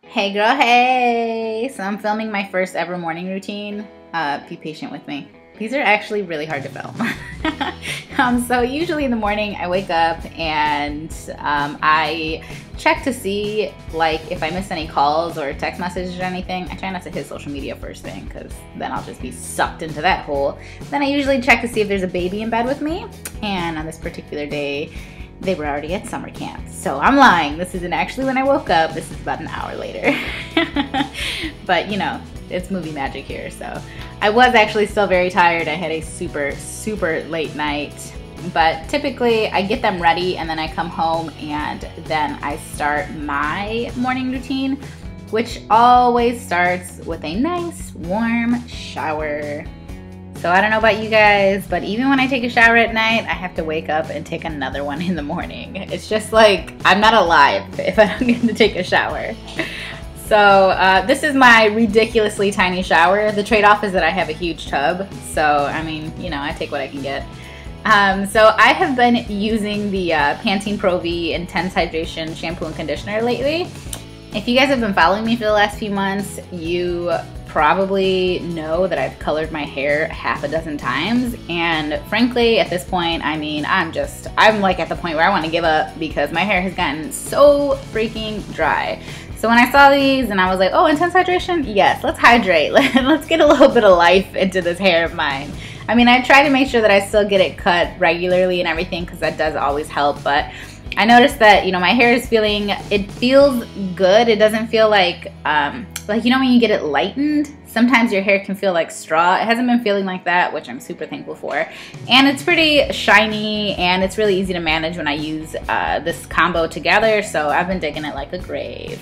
Hey girl, hey! So I'm filming my first ever morning routine. Be patient with me. These are actually really hard to film. So usually in the morning I wake up and I check to see like if I miss any calls or text messages or anything. I try not to hit social media first thing because then I'll just be sucked into that hole. Then I usually check to see if there's a baby in bed with me, and on this particular day they were already at summer camp. So I'm lying. This isn't actually when I woke up. This is about an hour later. But you know, it's movie magic here. So I was actually still very tired. I had a super late night. But typically I get them ready and then I come home and then I start my morning routine, which always starts with a nice warm shower. So I don't know about you guys, but even when I take a shower at night, I have to wake up and take another one in the morning. It's just like, I'm not alive if I don't get to take a shower. So this is my ridiculously tiny shower. The trade-off is that I have a huge tub. So, I mean, you know, I take what I can get. So I have been using the Pantene Pro V Intense Hydration Shampoo and Conditioner lately. If you guys have been following me for the last few months, you probably know that I've colored my hair half a dozen times, and frankly at this point, I mean, I'm like at the point where I want to give up because my hair has gotten so freaking dry. So when I saw these and I was like, oh, intense hydration? Yes, let's hydrate. Let's get a little bit of life into this hair of mine. I mean, I try to make sure that I still get it cut regularly and everything because that does always help, but I noticed that, you know, my hair is it feels good. It doesn't feel like you know when you get it lightened, sometimes your hair can feel like straw. It hasn't been feeling like that, which I'm super thankful for. And it's pretty shiny and it's really easy to manage when I use this combo together, so I've been digging it like a grave.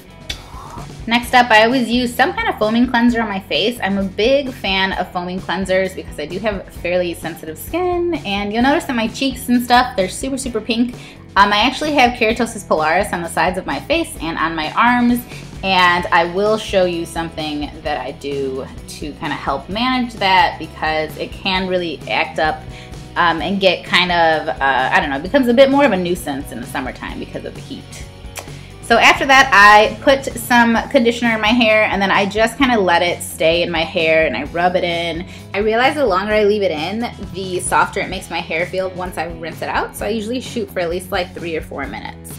Next up, I always use some kind of foaming cleanser on my face. I'm a big fan of foaming cleansers because I do have fairly sensitive skin, and you'll notice that my cheeks and stuff, they're super pink. I actually have keratosis pilaris on the sides of my face and on my arms, and I will show you something that I do to kind of help manage that because it can really act up and get kind of, I don't know, it becomes a bit more of a nuisance in the summertime because of the heat. So after that, I put some conditioner in my hair and then I just kind of let it stay in my hair and I rub it in. I realize the longer I leave it in, the softer it makes my hair feel once I rinse it out. So I usually shoot for at least like 3 or 4 minutes.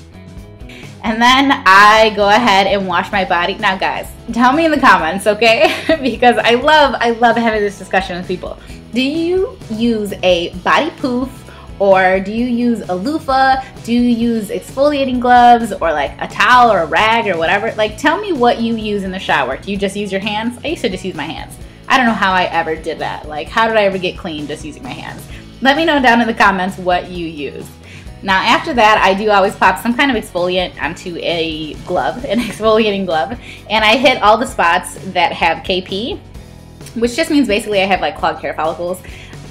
And then I go ahead and wash my body. Now guys, tell me in the comments, okay? Because I love having this discussion with people. Do you use a body poof? Or do you use a loofah? Do you use exfoliating gloves or like a towel or a rag or whatever? Like, tell me what you use in the shower. Do you just use your hands? I used to just use my hands. I don't know how I ever did that. Like, how did I ever get clean just using my hands? Let me know down in the comments what you use. Now after that, I do always pop some kind of exfoliant onto a glove, an exfoliating glove, and I hit all the spots that have KP, which just means basically I have like clogged hair follicles.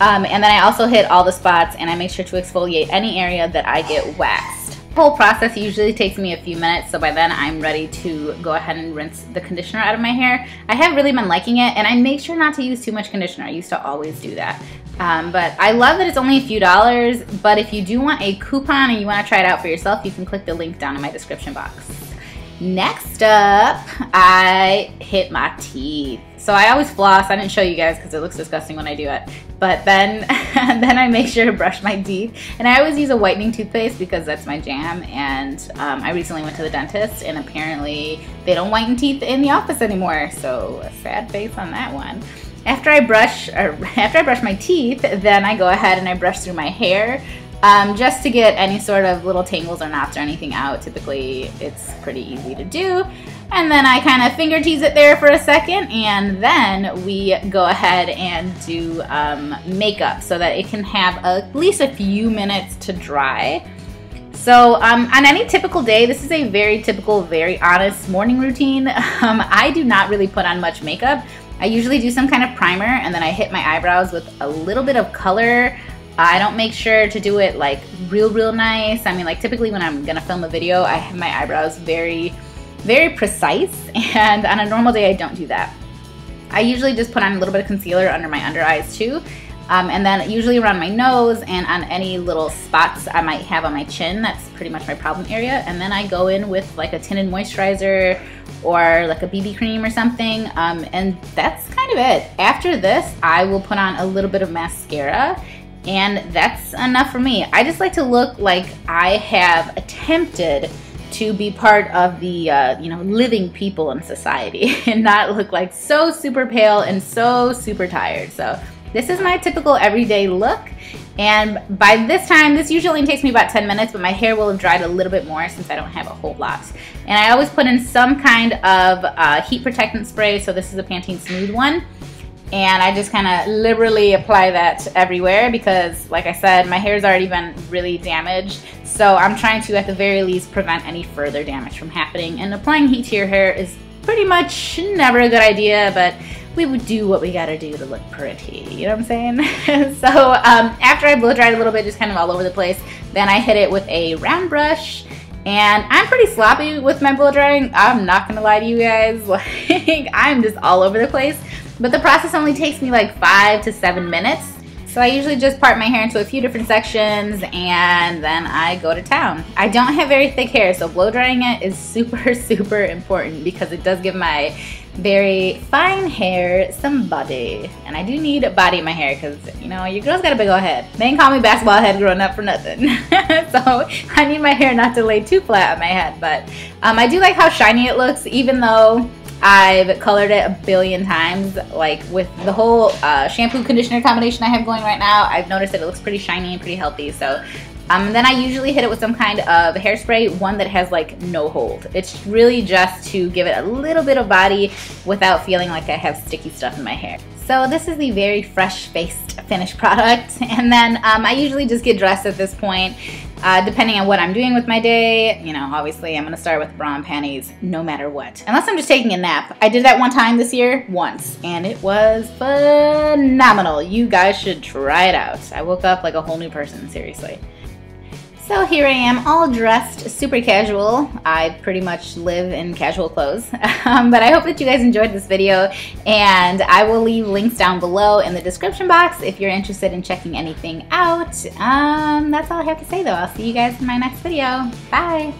And then I also hit all the spots and I make sure to exfoliate any area that I get waxed. The whole process usually takes me a few minutes, so by then I'm ready to go ahead and rinse the conditioner out of my hair. I have really been liking it, and I make sure not to use too much conditioner. I used to always do that. But I love that it's only a few dollars, but if you do want a coupon and you want to try it out for yourself, you can click the link down in my description box. Next up, I hit my teeth. So I always floss. I didn't show you guys because it looks disgusting when I do it. But then I make sure to brush my teeth. And I always use a whitening toothpaste because that's my jam. And I recently went to the dentist and apparently they don't whiten teeth in the office anymore. So a sad face on that one. After I brush my teeth, then I go ahead and I brush through my hair. Just to get any sort of little tangles or knots or anything out. Typically it's pretty easy to do. And then I kind of finger tease it there for a second, and then we go ahead and do makeup so that it can have at least a few minutes to dry. So on any typical day, this is a very typical, very honest morning routine. I do not really put on much makeup. I usually do some kind of primer and then I hit my eyebrows with a little bit of color. I don't make sure to do it like real nice. I mean, like typically when I'm gonna film a video, I have my eyebrows very precise, and on a normal day I don't do that. I usually just put on a little bit of concealer under my under eyes too. And then usually around my nose and on any little spots I might have on my chin. That's pretty much my problem area. And then I go in with like a tinted moisturizer or like a BB cream or something. And that's kind of it. After this, I will put on a little bit of mascara, and that's enough for me. I just like to look like I have attempted to be part of the living people in society and not look like so super pale and so super tired. So this is my typical everyday look, and by this time, this usually takes me about 10 minutes, but my hair will have dried a little bit more since I don't have a whole lot. And I always put in some kind of heat protectant spray, so this is a Pantene Smooth one. And I just kind of liberally apply that everywhere because, like I said, my hair's already been really damaged. So I'm trying to, at the very least, prevent any further damage from happening. And applying heat to your hair is pretty much never a good idea, but we would do what we gotta do to look pretty, you know what I'm saying? So after I blow dried a little bit, just kind of all over the place, then I hit it with a round brush. And I'm pretty sloppy with my blow drying. I'm not gonna lie to you guys. Like, I'm just all over the place. But the process only takes me like 5 to 7 minutes. So I usually just part my hair into a few different sections and then I go to town. I don't have very thick hair, so blow drying it is super, super important because it does give my very fine hair some body. And I do need a body in my hair because, you know, your girl's got a big old head. They didn't call me basketball head growing up for nothing. So I need my hair not to lay too flat on my head. But I do like how shiny it looks, even though I've colored it a billion times. Like with the whole shampoo conditioner combination I have going right now, I've noticed that it looks pretty shiny and pretty healthy. So then I usually hit it with some kind of hairspray, one that has like no hold. It's really just to give it a little bit of body without feeling like I have sticky stuff in my hair. So this is the very fresh-faced finished product. And then I usually just get dressed at this point. Depending on what I'm doing with my day, you know, obviously I'm gonna start with bra and panties no matter what. Unless I'm just taking a nap. I did that one time this year, once, and it was phenomenal. You guys should try it out. I woke up like a whole new person, seriously. So here I am, all dressed super casual. I pretty much live in casual clothes. But I hope that you guys enjoyed this video, and I will leave links down below in the description box if you're interested in checking anything out. That's all I have to say though. I'll see you guys in my next video. Bye!